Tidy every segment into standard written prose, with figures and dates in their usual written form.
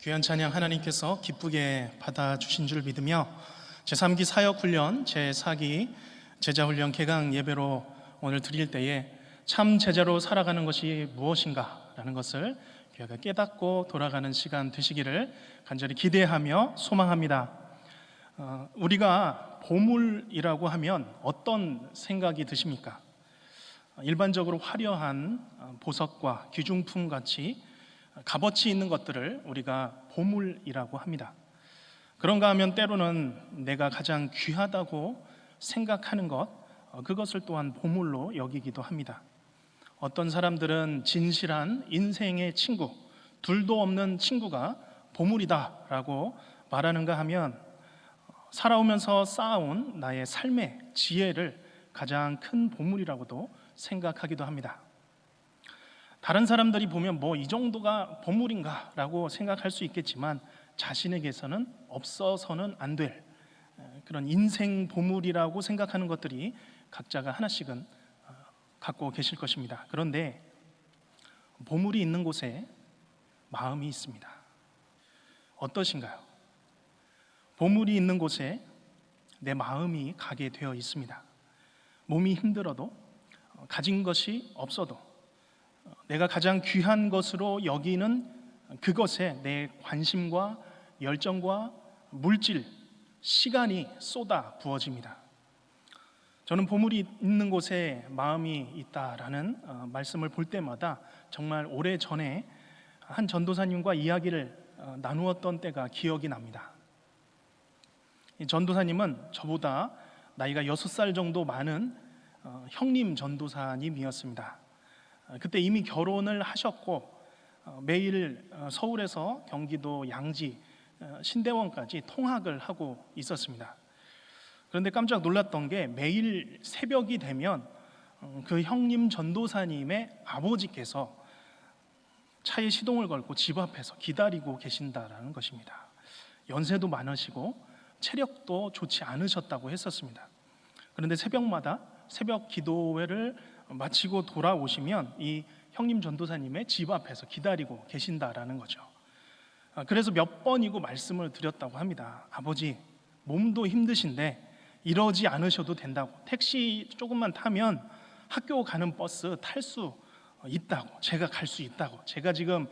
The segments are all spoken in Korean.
귀한 찬양 하나님께서 기쁘게 받아주신 줄 믿으며 제3기 사역훈련 제4기 제자훈련 개강 예배로 오늘 드릴 때에 참 제자로 살아가는 것이 무엇인가 라는 것을 귀하게 깨닫고 돌아가는 시간 되시기를 간절히 기대하며 소망합니다. 우리가 보물이라고 하면 어떤 생각이 드십니까? 일반적으로 화려한 보석과 귀중품 같이 값어치 있는 것들을 우리가 보물이라고 합니다. 그런가 하면 때로는 내가 가장 귀하다고 생각하는 것, 그것을 또한 보물로 여기기도 합니다. 어떤 사람들은 진실한 인생의 친구, 둘도 없는 친구가 보물이다라고 말하는가 하면 살아오면서 쌓아온 나의 삶의 지혜를 가장 큰 보물이라고도 생각하기도 합니다. 다른 사람들이 보면 뭐 이 정도가 보물인가 라고 생각할 수 있겠지만 자신에게서는 없어서는 안 될 그런 인생 보물이라고 생각하는 것들이 각자가 하나씩은 갖고 계실 것입니다. 그런데 보물이 있는 곳에 마음이 있습니다. 어떠신가요? 보물이 있는 곳에 내 마음이 가게 되어 있습니다. 몸이 힘들어도 가진 것이 없어도 내가 가장 귀한 것으로 여기는 그것에 내 관심과 열정과 물질, 시간이 쏟아 부어집니다. 저는 보물이 있는 곳에 마음이 있다라는 말씀을 볼 때마다 정말 오래전에 한 전도사님과 이야기를 나누었던 때가 기억이 납니다. 이 전도사님은 저보다 나이가 6살 정도 많은 형님 전도사님이었습니다. 그때 이미 결혼을 하셨고 매일 서울에서 경기도 양지 신대원까지 통학을 하고 있었습니다. 그런데 깜짝 놀랐던 게 매일 새벽이 되면 그 형님 전도사님의 아버지께서 차에 시동을 걸고 집 앞에서 기다리고 계신다라는 것입니다. 연세도 많으시고 체력도 좋지 않으셨다고 했었습니다. 그런데 새벽마다 새벽 기도회를 마치고 돌아오시면 이 형님 전도사님의 집 앞에서 기다리고 계신다라는 거죠. 그래서 몇 번이고 말씀을 드렸다고 합니다. 아버지, 몸도 힘드신데 이러지 않으셔도 된다고, 택시 조금만 타면 학교 가는 버스 탈 수 있다고, 제가 갈 수 있다고, 제가 지금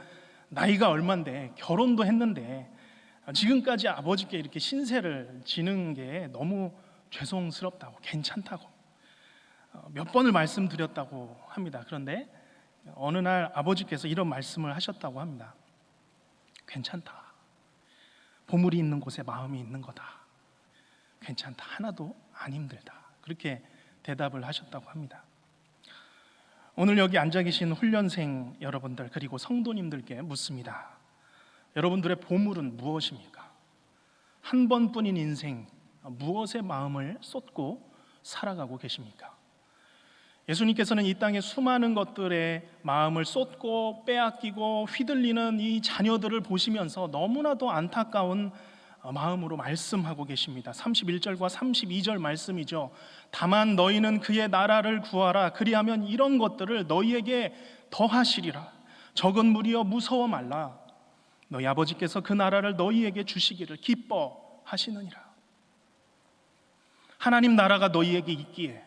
나이가 얼만데 결혼도 했는데 지금까지 아버지께 이렇게 신세를 지는 게 너무 죄송스럽다고, 괜찮다고 몇 번을 말씀드렸다고 합니다. 그런데 어느 날 아버지께서 이런 말씀을 하셨다고 합니다. 괜찮다. 보물이 있는 곳에 마음이 있는 거다. 괜찮다. 하나도 안 힘들다. 그렇게 대답을 하셨다고 합니다. 오늘 여기 앉아 계신 훈련생 여러분들 그리고 성도님들께 묻습니다. 여러분들의 보물은 무엇입니까? 한 번뿐인 인생 무엇에 마음을 쏟고 살아가고 계십니까? 예수님께서는 이 땅에 수많은 것들에 마음을 쏟고 빼앗기고 휘둘리는 이 자녀들을 보시면서 너무나도 안타까운 마음으로 말씀하고 계십니다. 31절과 32절 말씀이죠. 다만 너희는 그의 나라를 구하라. 그리하면 이런 것들을 너희에게 더하시리라. 적은 무리여 무서워 말라. 너희 아버지께서 그 나라를 너희에게 주시기를 기뻐하시느니라. 하나님 나라가 너희에게 있기에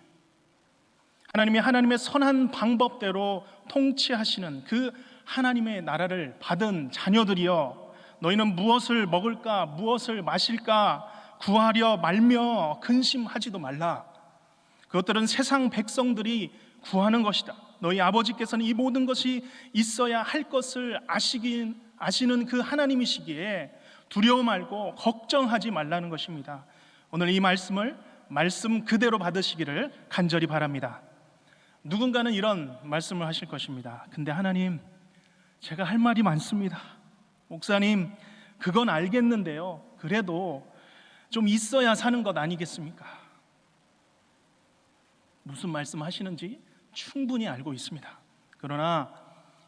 하나님이 하나님의 선한 방법대로 통치하시는 그 하나님의 나라를 받은 자녀들이여, 너희는 무엇을 먹을까 무엇을 마실까 구하려 말며 근심하지도 말라. 그것들은 세상 백성들이 구하는 것이다. 너희 아버지께서는 이 모든 것이 있어야 할 것을 아시는 그 하나님이시기에 두려워 말고 걱정하지 말라는 것입니다. 오늘 이 말씀을 말씀 그대로 받으시기를 간절히 바랍니다. 누군가는 이런 말씀을 하실 것입니다. 근데 하나님, 제가 할 말이 많습니다. 목사님, 그건 알겠는데요, 그래도 좀 있어야 사는 것 아니겠습니까? 무슨 말씀 하시는지 충분히 알고 있습니다. 그러나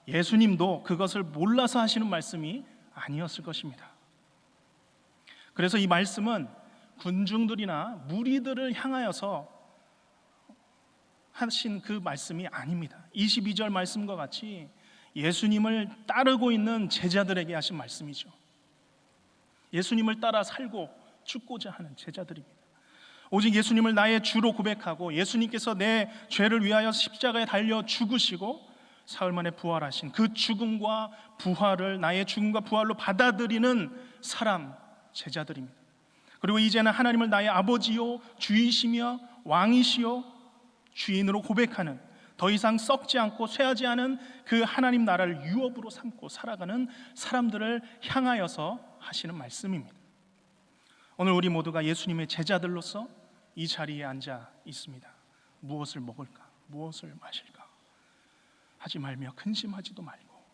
예수님도 그것을 몰라서 하시는 말씀이 아니었을 것입니다. 그래서 이 말씀은 군중들이나 무리들을 향하여서 하신 그 말씀이 아닙니다. 22절 말씀과 같이 예수님을 따르고 있는 제자들에게 하신 말씀이죠. 예수님을 따라 살고 죽고자 하는 제자들입니다. 오직 예수님을 나의 주로 고백하고 예수님께서 내 죄를 위하여 십자가에 달려 죽으시고 사흘 만에 부활하신 그 죽음과 부활을 나의 죽음과 부활로 받아들이는 사람, 제자들입니다. 그리고 이제는 하나님을 나의 아버지요 주이시며 왕이시요 주인으로 고백하는, 더 이상 썩지 않고 쇠하지 않은 그 하나님 나라를 유업으로 삼고 살아가는 사람들을 향하여서 하시는 말씀입니다. 오늘 우리 모두가 예수님의 제자들로서 이 자리에 앉아 있습니다. 무엇을 먹을까? 무엇을 마실까? 하지 말며 근심하지도 말고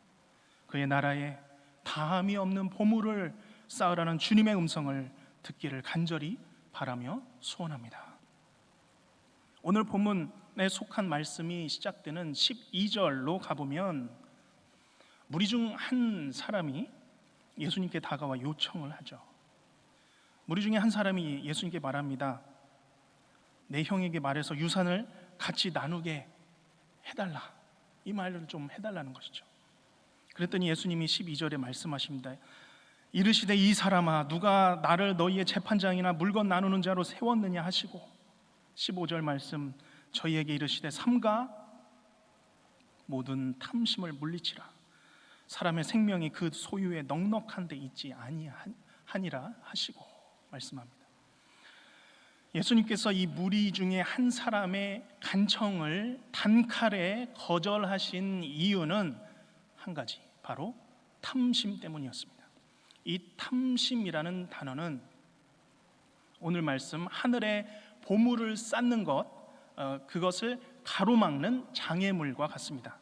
그의 나라에 다함이 없는 보물을 쌓으라는 주님의 음성을 듣기를 간절히 바라며 소원합니다. 오늘 본문에 속한 말씀이 시작되는 12절로 가보면 무리 중 한 사람이 예수님께 다가와 요청을 하죠. 무리 중에 한 사람이 예수님께 말합니다. 내 형에게 말해서 유산을 같이 나누게 해달라. 이 말을 좀 해달라는 것이죠. 그랬더니 예수님이 12절에 말씀하십니다. 이르시되 이 사람아 누가 나를 너희의 재판장이나 물건 나누는 자로 세웠느냐 하시고, 15절 말씀 저희에게 이르시되 삼가 모든 탐심을 물리치라. 사람의 생명이 그 소유에 넉넉한 데 있지 아니하니라 하시고 말씀합니다. 예수님께서 이 무리 중에 한 사람의 간청을 단칼에 거절하신 이유는 한 가지, 바로 탐심 때문이었습니다. 이 탐심이라는 단어는 오늘 말씀 하늘에 보물을 쌓는 것, 그것을 가로막는 장애물과 같습니다.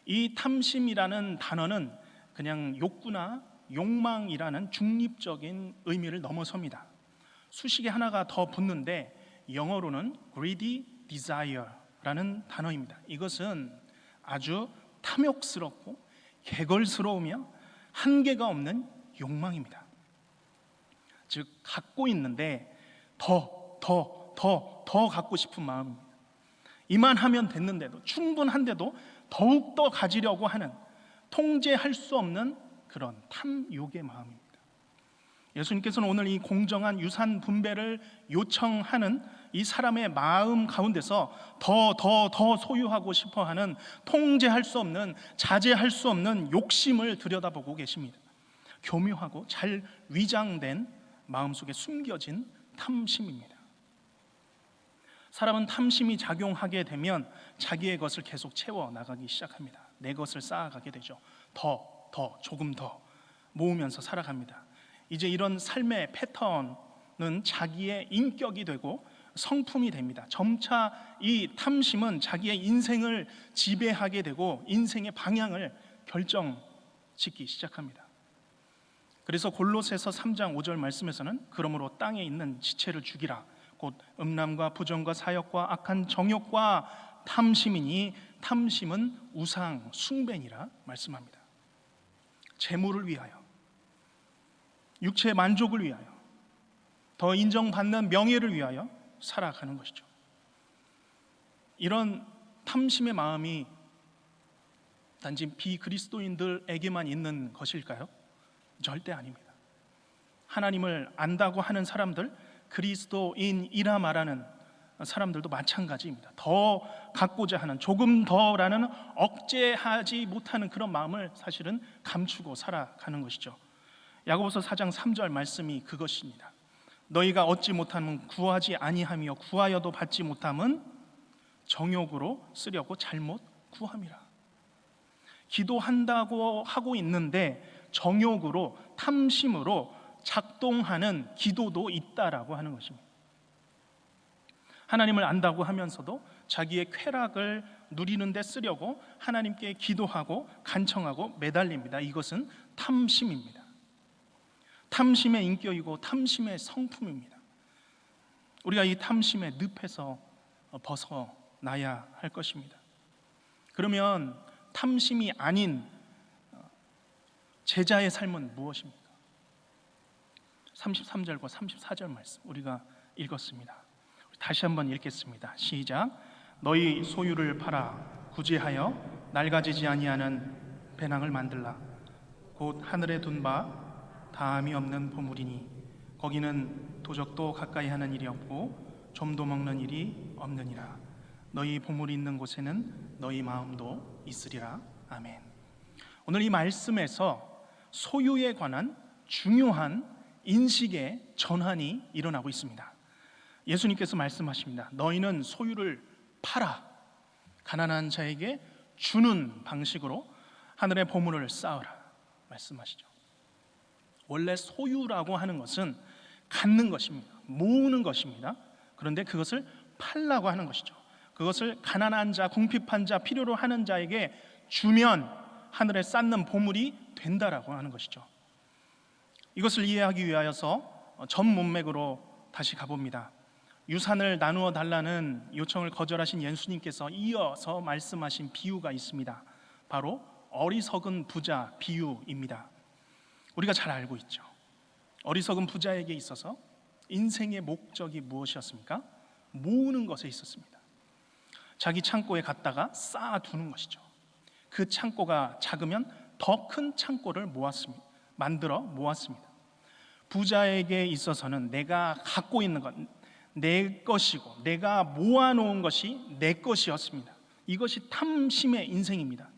이 탐심이라는 단어는 그냥 욕구나 욕망이라는 중립적인 의미를 넘어섭니다. 수식이 하나가 더 붙는데 영어로는 greedy desire라는 단어입니다. 이것은 아주 탐욕스럽고 개걸스러우며 한계가 없는 욕망입니다. 즉 갖고 있는데 더 갖고 싶은 마음입니다. 이만하면 됐는데도, 충분한데도 더욱더 가지려고 하는, 통제할 수 없는 그런 탐욕의 마음입니다. 예수님께서는 오늘 이 공정한 유산 분배를 요청하는 이 사람의 마음 가운데서 더 소유하고 싶어하는, 통제할 수 없는, 자제할 수 없는 욕심을 들여다보고 계십니다. 교묘하고 잘 위장된 마음속에 숨겨진 탐심입니다. 사람은 탐심이 작용하게 되면 자기의 것을 계속 채워 나가기 시작합니다. 내 것을 쌓아가게 되죠. 조금 더 모으면서 살아갑니다. 이제 이런 삶의 패턴은 자기의 인격이 되고 성품이 됩니다. 점차 이 탐심은 자기의 인생을 지배하게 되고 인생의 방향을 결정짓기 시작합니다. 그래서 골로새서 3장 5절 말씀에서는 그러므로 땅에 있는 지체를 죽이라. 곧 음란과 부정과 사욕과 악한 정욕과 탐심이니 탐심은 우상 숭배니라 말씀합니다. 재물을 위하여, 육체의 만족을 위하여, 더 인정받는 명예를 위하여 살아가는 것이죠. 이런 탐심의 마음이 단지 비그리스도인들에게만 있는 것일까요? 절대 아닙니다. 하나님을 안다고 하는 사람들, 그리스도인이라 말하는 사람들도 마찬가지입니다. 더 갖고자 하는, 조금 더라는 억제하지 못하는 그런 마음을 사실은 감추고 살아가는 것이죠. 야고보서 4장 3절 말씀이 그것입니다. 너희가 얻지 못하면 구하지 아니하며 구하여도 받지 못함은 정욕으로 쓰려고 잘못 구함이라. 기도한다고 하고 있는데 정욕으로, 탐심으로 작동하는 기도도 있다라고 하는 것입니다. 하나님을 안다고 하면서도 자기의 쾌락을 누리는 데 쓰려고 하나님께 기도하고 간청하고 매달립니다. 이것은 탐심입니다. 탐심의 인격이고 탐심의 성품입니다. 우리가 이 탐심의 늪에서 벗어나야 할 것입니다. 그러면 탐심이 아닌 제자의 삶은 무엇입니까? 33절과 34절 말씀 우리가 읽었습니다. 다시 한번 읽겠습니다. 시작. 너희 소유를 팔아 구제하여 낡아지지 아니하는 배낭을 만들라. 곧 하늘에 둔 바 다함이 없는 보물이니 거기는 도적도 가까이 하는 일이 없고 좀도 먹는 일이 없느니라. 너희 보물이 있는 곳에는 너희 마음도 있으리라. 아멘. 오늘 이 말씀에서 소유에 관한 중요한 인식의 전환이 일어나고 있습니다. 예수님께서 말씀하십니다. 너희는 소유를 팔아 가난한 자에게 주는 방식으로 하늘의 보물을 쌓으라 말씀하시죠. 원래 소유라고 하는 것은 갖는 것입니다. 모으는 것입니다. 그런데 그것을 팔라고 하는 것이죠. 그것을 가난한 자, 궁핍한 자, 필요로 하는 자에게 주면 하늘에 쌓는 보물이 된다라고 하는 것이죠. 이것을 이해하기 위하여서 전 문맥으로 다시 가봅니다. 유산을 나누어 달라는 요청을 거절하신 예수님께서 이어서 말씀하신 비유가 있습니다. 바로 어리석은 부자 비유입니다. 우리가 잘 알고 있죠. 어리석은 부자에게 있어서 인생의 목적이 무엇이었습니까? 모으는 것에 있었습니다. 자기 창고에 갖다가 쌓아두는 것이죠. 그 창고가 작으면 더 큰 창고를 만들어 모았습니다. 부자에게 있어서는 내가 갖고 있는 것, 내 것이고 내가 모아놓은 것이 내 것이었습니다. 이것이 탐심의 인생입니다.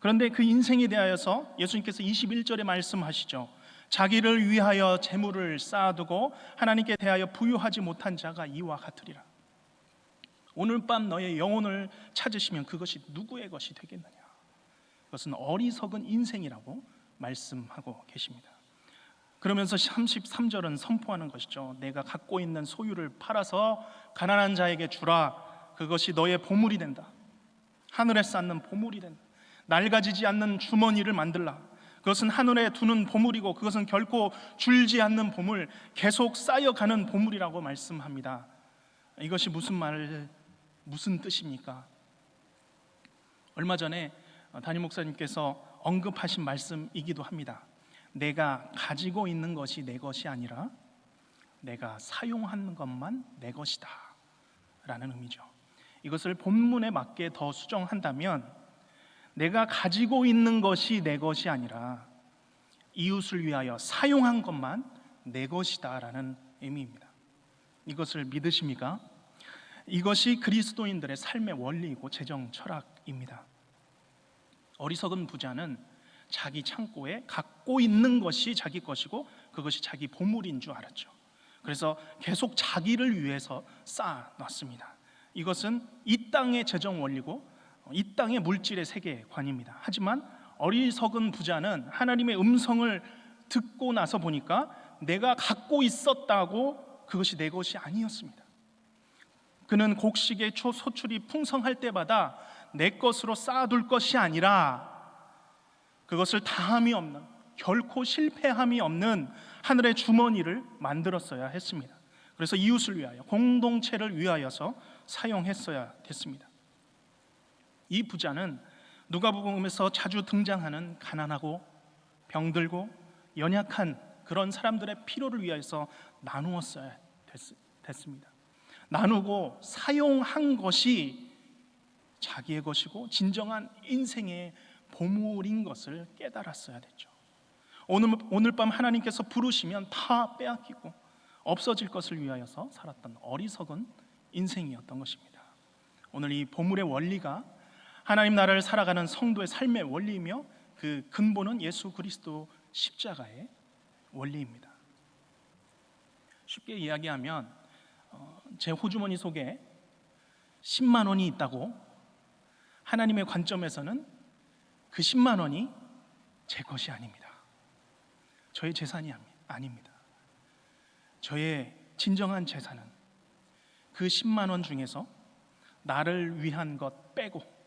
그런데 그 인생에 대하여서 예수님께서 21절에 말씀하시죠. 자기를 위하여 재물을 쌓아두고 하나님께 대하여 부유하지 못한 자가 이와 같으리라. 오늘 밤 너의 영혼을 찾으시면 그것이 누구의 것이 되겠느냐? 그것은 어리석은 인생이라고 말씀하고 계십니다. 그러면서 33절은 선포하는 것이죠. 내가 갖고 있는 소유를 팔아서 가난한 자에게 주라. 그것이 너의 보물이 된다. 하늘에 쌓는 보물이 된다. 낡아지지 않는 주머니를 만들라. 그것은 하늘에 두는 보물이고 그것은 결코 줄지 않는 보물, 계속 쌓여가는 보물이라고 말씀합니다. 이것이 무슨 뜻입니까? 얼마 전에 담임 목사님께서 언급하신 말씀이기도 합니다. 내가 가지고 있는 것이 내 것이 아니라 내가 사용하는 것만 내 것이다 라는 의미죠. 이것을 본문에 맞게 더 수정한다면 내가 가지고 있는 것이 내 것이 아니라 이웃을 위하여 사용한 것만 내 것이다 라는 의미입니다. 이것을 믿으십니까? 이것이 그리스도인들의 삶의 원리이고 재정 철학입니다. 어리석은 부자는 자기 창고에 갖고 있는 것이 자기 것이고 그것이 자기 보물인 줄 알았죠. 그래서 계속 자기를 위해서 쌓아놨습니다. 이것은 이 땅의 재정 원리고 이 땅의 물질의 세계관입니다. 하지만 어리석은 부자는 하나님의 음성을 듣고 나서 보니까 내가 갖고 있었다고 그것이 내 것이 아니었습니다. 그는 곡식의 소출이 풍성할 때마다 내 것으로 쌓아둘 것이 아니라 그것을 다함이 없는, 결코 실패함이 없는 하늘의 주머니를 만들었어야 했습니다. 그래서 이웃을 위하여, 공동체를 위하여서 사용했어야 됐습니다. 이 부자는 누가복음에서 자주 등장하는 가난하고 병들고 연약한 그런 사람들의 필요를 위해서 나누었어야 됐습니다. 나누고 사용한 것이 자기의 것이고 진정한 인생의 보물인 것을 깨달았어야 됐죠. 오늘 밤 하나님께서 부르시면 다 빼앗기고 없어질 것을 위하여서 살았던 어리석은 인생이었던 것입니다. 오늘 이 보물의 원리가 하나님 나라를 살아가는 성도의 삶의 원리이며 그 근본은 예수 그리스도 십자가의 원리입니다. 쉽게 이야기하면 제 호주머니 속에 10만 원이 있다고 하나님의 관점에서는 그 10만 원이 제 것이 아닙니다. 저의 재산이 아닙니다. 저의 진정한 재산은 그 10만 원 중에서 나를 위한 것 빼고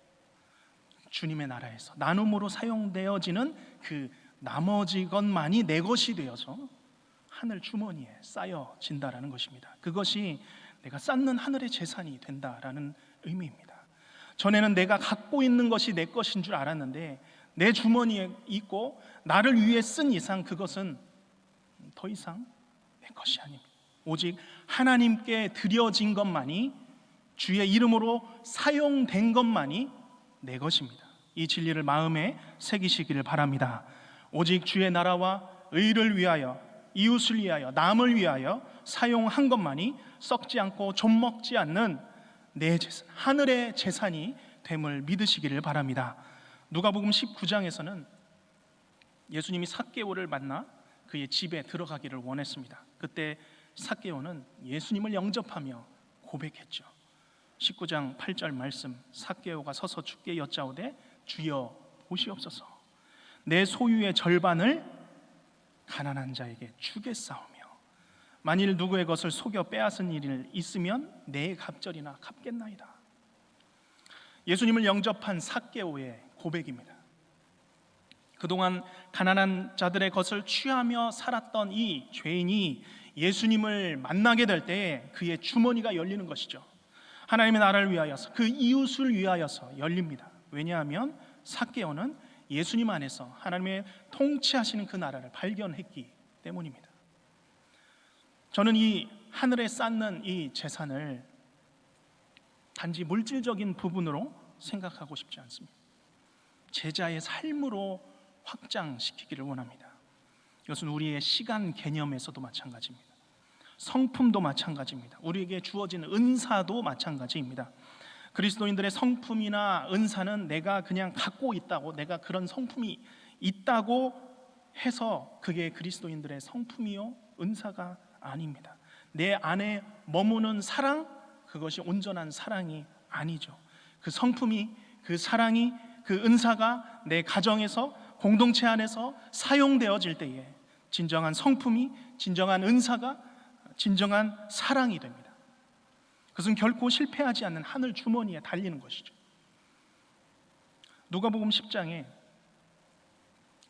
주님의 나라에서 나눔으로 사용되어지는 그 나머지 것만이 내 것이 되어서 하늘 주머니에 쌓여진다라는 것입니다. 그것이 내가 쌓는 하늘의 재산이 된다라는 의미입니다. 전에는 내가 갖고 있는 것이 내 것인 줄 알았는데 내 주머니에 있고 나를 위해 쓴 이상 그것은 더 이상 내 것이 아닙니다. 오직 하나님께 드려진 것만이, 주의 이름으로 사용된 것만이 내 것입니다. 이 진리를 마음에 새기시기를 바랍니다. 오직 주의 나라와 의를 위하여, 이웃을 위하여, 남을 위하여 사용한 것만이 썩지 않고 좀먹지 않는 내 재산, 하늘의 재산이 됨을 믿으시기를 바랍니다. 누가복음 19장에서는 예수님이 삭개오를 만나 그의 집에 들어가기를 원했습니다. 그때 삭개오는 예수님을 영접하며 고백했죠. 19장 8절 말씀, 삭개오가 서서 주께 여짜오되 주여 보시옵소서, 내 소유의 절반을 가난한 자에게 주겠사오며 만일 누구의 것을 속여 빼앗은 일이 있으면 내 갑절이나 갚겠나이다. 예수님을 영접한 삭개오의 고백입니다. 그동안 가난한 자들의 것을 취하며 살았던 이 죄인이 예수님을 만나게 될 때에 그의 주머니가 열리는 것이죠. 하나님의 나라를 위하여서, 그 이웃을 위하여서 열립니다. 왜냐하면 삭개오는 예수님 안에서 하나님의 통치하시는 그 나라를 발견했기 때문입니다. 저는 이 하늘에 쌓는 이 재산을 단지 물질적인 부분으로 생각하고 싶지 않습니다. 제자의 삶으로 확장시키기를 원합니다. 이것은 우리의 시간 개념에서도 마찬가지입니다. 성품도 마찬가지입니다. 우리에게 주어진 은사도 마찬가지입니다. 그리스도인들의 성품이나 은사는 내가 그냥 갖고 있다고, 내가 그런 성품이 있다고 해서 그게 그리스도인들의 성품이요 은사가 아닙니다. 내 안에 머무는 사랑, 그것이 온전한 사랑이 아니죠. 그 성품이, 그 사랑이, 그 은사가 내 가정에서, 공동체 안에서 사용되어질 때에 진정한 성품이, 진정한 은사가, 진정한 사랑이 됩니다. 그것은 결코 실패하지 않는 하늘 주머니에 달리는 것이죠. 누가복음 10장에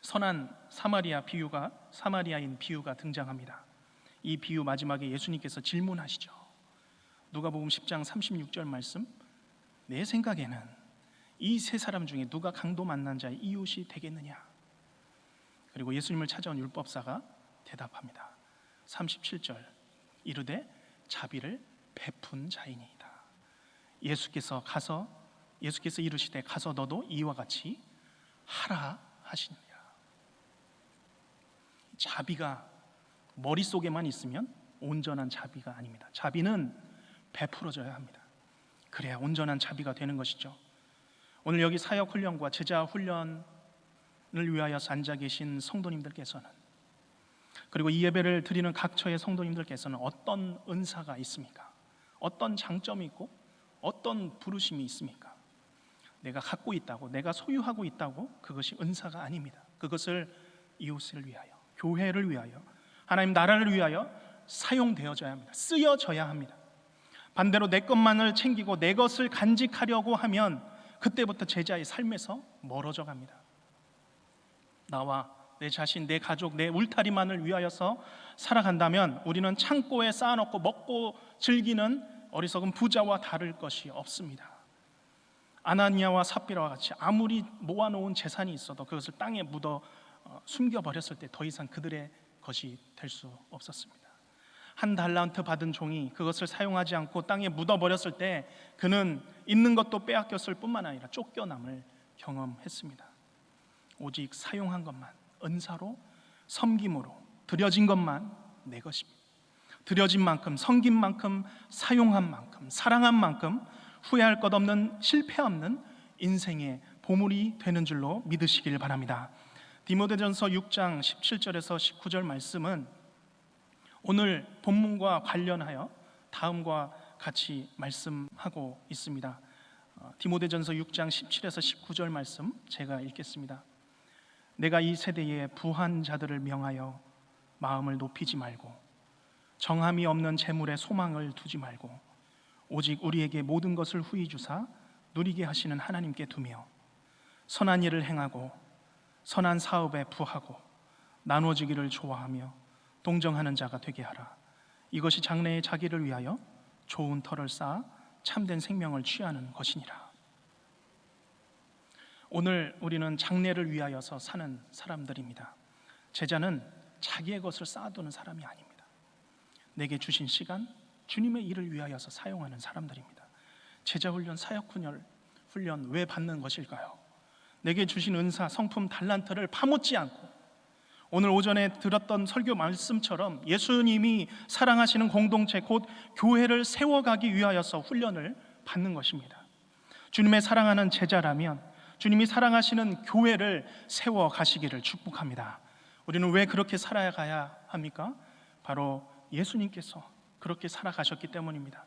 선한 사마리아인 비유가 등장합니다. 이 비유 마지막에 예수님께서 질문하시죠. 누가복음 10장 36절 말씀, 내 생각에는 이 세 사람 중에 누가 강도 만난 자의 이웃이 되겠느냐? 그리고 예수님을 찾아온 율법사가 대답합니다. 37절, 이르되 자비를 베푼 자이니이다. 예수께서 이르시되 가서 너도 이와 같이 하라 하시니라. 자비가 머릿속에만 있으면 온전한 자비가 아닙니다. 자비는 베풀어져야 합니다. 그래야 온전한 자비가 되는 것이죠. 오늘 여기 사역훈련과 제자훈련을 위하여서 앉아 계신 성도님들께서는, 그리고 이 예배를 드리는 각처의 성도님들께서는 어떤 은사가 있습니까? 어떤 장점이 있고 어떤 부르심이 있습니까? 내가 갖고 있다고, 내가 소유하고 있다고 그것이 은사가 아닙니다. 그것을 이웃을 위하여, 교회를 위하여, 하나님 나라를 위하여 사용되어져야 합니다. 쓰여져야 합니다. 반대로 내 것만을 챙기고 내 것을 간직하려고 하면 그때부터 제자의 삶에서 멀어져 갑니다. 나와 내 자신, 내 가족, 내 울타리만을 위하여서 살아간다면 우리는 창고에 쌓아놓고 먹고 즐기는 어리석은 부자와 다를 것이 없습니다. 아나니아와 삽비라와 같이 아무리 모아놓은 재산이 있어도 그것을 땅에 묻어 숨겨버렸을 때 더 이상 그들의 것이 될 수 없었습니다. 한 달란트 받은 종이 그것을 사용하지 않고 땅에 묻어버렸을 때 그는 있는 것도 빼앗겼을 뿐만 아니라 쫓겨남을 경험했습니다. 오직 사용한 것만, 은사로, 섬김으로 드려진 것만 내 것입니다. 드려진 만큼, 섬긴 만큼, 사용한 만큼, 사랑한 만큼 후회할 것 없는, 실패 없는 인생의 보물이 되는 줄로 믿으시길 바랍니다. 디모데전서 6장 17절에서 19절 말씀은 오늘 본문과 관련하여 다음과 같이 말씀하고 있습니다. 디모데전서 6장 17에서 19절 말씀 제가 읽겠습니다. 내가 이 세대의 부한 자들을 명하여 마음을 높이지 말고 정함이 없는 재물에 소망을 두지 말고 오직 우리에게 모든 것을 후히 주사 누리게 하시는 하나님께 두며 선한 일을 행하고 선한 사업에 부하고 나눠지기를 좋아하며 동정하는 자가 되게 하라. 이것이 장래의 자기를 위하여 좋은 터를 쌓아 참된 생명을 취하는 것이니라. 오늘 우리는 장래를 위하여서 사는 사람들입니다. 제자는 자기의 것을 쌓아두는 사람이 아닙니다. 내게 주신 시간, 주님의 일을 위하여서 사용하는 사람들입니다. 제자훈련, 사역훈련 왜 받는 것일까요? 내게 주신 은사, 성품, 달란트를 파묻지 않고 오늘 오전에 들었던 설교 말씀처럼 예수님이 사랑하시는 공동체 곧 교회를 세워가기 위하여서 훈련을 받는 것입니다. 주님의 사랑하는 제자라면 주님이 사랑하시는 교회를 세워가시기를 축복합니다. 우리는 왜 그렇게 살아가야 합니까? 바로 예수님께서 그렇게 살아가셨기 때문입니다.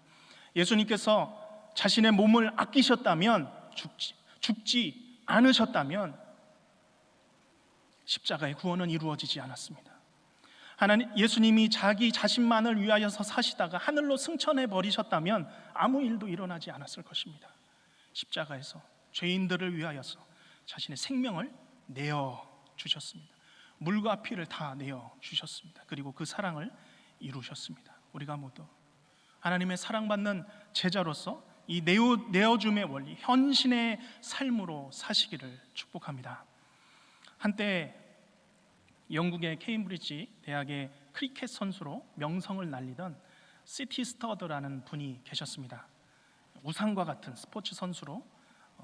예수님께서 자신의 몸을 아끼셨다면, 죽지 않으셨다면 십자가의 구원은 이루어지지 않았습니다. 하나님, 예수님이 자기 자신만을 위하여서 사시다가 하늘로 승천해 버리셨다면 아무 일도 일어나지 않았을 것입니다. 십자가에서 죄인들을 위하여서 자신의 생명을 내어 주셨습니다. 물과 피를 다 내어 주셨습니다. 그리고 그 사랑을 이루셨습니다. 우리가 모두 하나님의 사랑받는 제자로서 이 내어줌의 원리, 헌신의 삶으로 사시기를 축복합니다. 한때 영국의 케임브리지 대학의 크리켓 선수로 명성을 날리던 시티 스터드라는 분이 계셨습니다. 우상과 같은 스포츠 선수로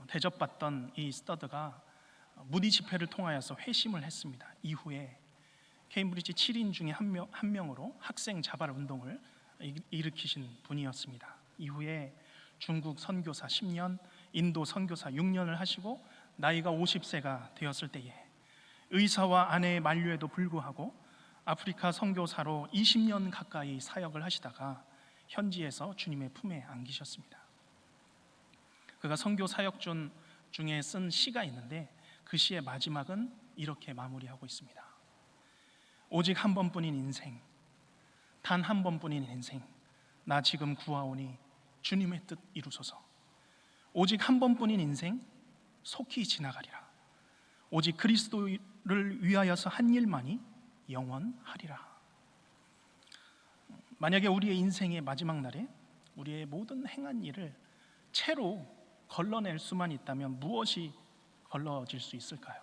대접받던 이 스터드가 무디 집회를 통하여서 회심을 했습니다. 이후에 케임브리지 7인 중에 한 명으로 학생 자발 운동을 일으키신 분이었습니다. 이후에 중국 선교사 10년, 인도 선교사 6년을 하시고 나이가 50세가 되었을 때에 의사와 아내의 만류에도 불구하고 아프리카 선교사로 20년 가까이 사역을 하시다가 현지에서 주님의 품에 안기셨습니다. 그가 선교 사역 중에 쓴 시가 있는데 그 시의 마지막은 이렇게 마무리하고 있습니다. 오직 한 번뿐인 인생, 단 한 번뿐인 인생, 나 지금 구하오니 주님의 뜻 이루소서. 오직 한 번뿐인 인생, 속히 지나가리라. 오직 그리스도를 위하여서 한 일만이 영원하리라. 만약에 우리의 인생의 마지막 날에 우리의 모든 행한 일을 채로 걸러낼 수만 있다면 무엇이 걸러질 수 있을까요?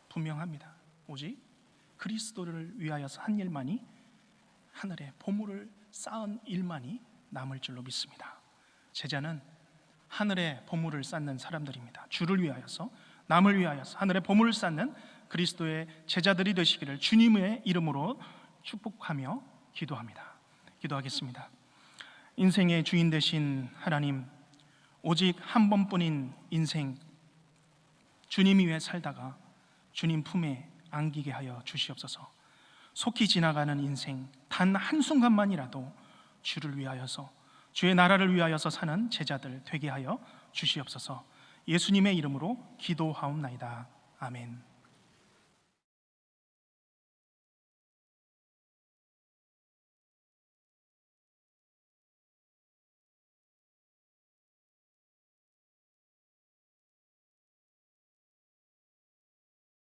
분명합니다. 오직 그리스도를 위하여서 한 일만이, 하늘에 보물을 쌓은 일만이 남을 줄로 믿습니다. 제자는 하늘에 보물을 쌓는 사람들입니다. 주를 위하여서, 남을 위하여서 하늘에 보물을 쌓는 그리스도의 제자들이 되시기를 주님의 이름으로 축복하며 기도합니다. 기도하겠습니다. 인생의 주인 되신 하나님, 오직 한 번뿐인 인생 주님 위해 살다가 주님 품에 안기게 하여 주시옵소서. 속히 지나가는 인생 단 한순간만이라도 주를 위하여서, 주의 나라를 위하여서 사는 제자들 되게 하여 주시옵소서. 예수님의 이름으로 기도하옵나이다. 아멘.